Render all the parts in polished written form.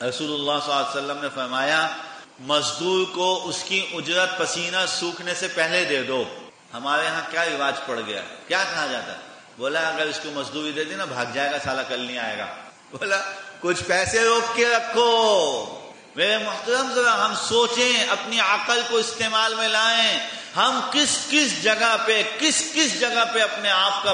رسول اللہ صلی اللہ علیہ وسلم نے فرمایا مزدور کو اس کی اجرت پسینہ سوکھنے سے پہلے دے دو. ہمارے ہاں کیا رواج پڑ گیا، کیا کہا جاتا ہے؟ بولا اگر اس کو مزدوری دے دی نا بھاگ جائے گا سالا، کل نہیں آئے گا. بولا کچھ پیسے روک کے رکھو. میرے محترم ذرا ہم سوچیں، اپنی عقل کو استعمال میں لائیں. ہم کس کس جگہ پہ اپنے آپ کا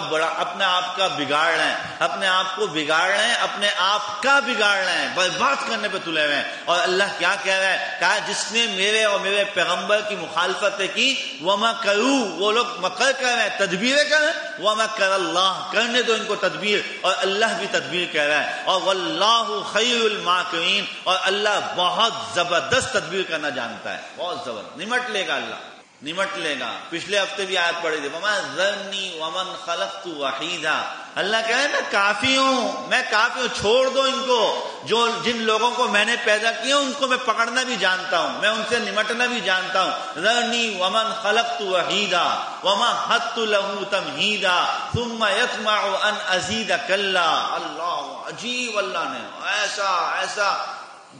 بگاڑ رہے ہیں، اپنے آپ کو بگاڑ رہے ہیں، اپنے آپ کا بگاڑ رہے ہیں، برباد کرنے پہ تلے ہوئے ہیں. اور اللہ کیا کہہ رہا ہے؟ کہا جس نے میرے اور میرے پیغمبر کی مخالفت کی وما کرو، وہ لوگ مکر کر رہے ہیں، تدبیریں کر رہے ہیں. وما کر اللہ، کرنے دو ان کو تدبیر، اور اللہ بھی تدبیر کہہ رہا ہے. اور واللہ خیر الماکرین، اور اللہ بہت زبردست تدبیر کرنا جانتا ہے، بہت زبردست. نمٹ لے گا اللہ، نمٹ لے گا. پچھلے ہفتے بھی آیت پڑھی تھی وما ذرنی ومن خلقت وحیدا. اللہ کہہ رہا ہے میں کافی ہوں، چھوڑ دو ان کو. جن لوگوں کو میں نے پیدا کیا ان کو میں پکڑنا بھی جانتا ہوں، میں ان سے نمٹنا بھی جانتا ہوں. ذرنی ومن خلقت وحیدا ومہدت له تمہیدا ثم یطمع ان ازید کلا. اللہ عجیب، اللہ نے ایسا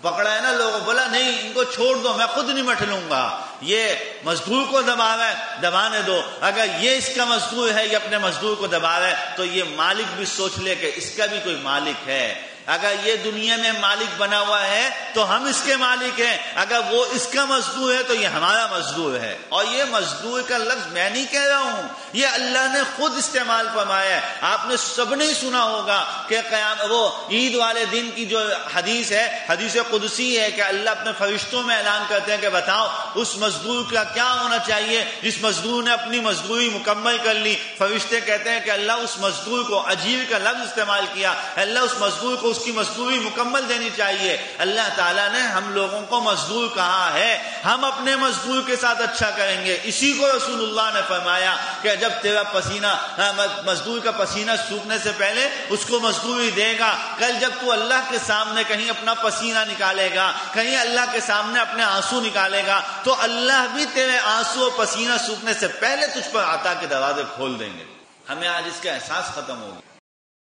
پکڑا ہے نا لوگوں. بولا نہیں ان کو چھوڑ دو، میں خود نمٹ لوں گا. یہ مزدور کو دبانے دو. اگر یہ اس کا مزدور ہے، یہ اپنے مزدور کو دبا رہا ہے، تو یہ مالک بھی سوچ لے کہ اس کا بھی کوئی مالک ہے. اگر یہ دنیا میں مالک بنا ہوا ہے تو ہم اس کے مالک ہیں. اگر وہ اس کا مزدور ہے تو یہ ہمارا مزدور ہے. اور یہ مزدور کا لفظ میں نہیں کہہ رہا ہوں، یہ اللہ نے خود استعمال فرمایا ہے. آپ نے سب نے سنا ہوگا کہ وہ عید والے دن کی جو حدیث ہے، حدیث قدسی ہے کہ اللہ اپنے فرشتوں میں اعلان کرتے ہیں کہ بتاؤ اس مزدور کا کیا ہونا چاہیے جس مزدور نے اپنی مزدوری مکمل کر لی. فرشتے کہتے ہیں کہ اللہ اس مزدور کو، اجیر کا لفظ استعمال کیا، اللہ اس مزدور کو اس کی مزدوری مکمل دینی چاہیے. اللہ تعالیٰ نے ہم لوگوں کو مزدور کہا ہے، ہم اپنے مزدور کے ساتھ اچھا کریں گے. اسی کو رسول اللہ نے فرمایا کہ جب تیرا مزدور کا پسینہ سوکھنے سے پہلے اس کو مزدوری دے گا. کل جب تو اللہ کے سامنے کہیں اپنا پسینہ نکالے گا، کہیں اللہ کے سامنے اپنے آنسو نکالے گا، تو اللہ بھی تیرے آنسو اور پسینہ سوکھنے سے پہلے تجھ پر عطا کے دروازے کھول دیں گے. ہمیں آج اس کا احساس ختم ہو گیا.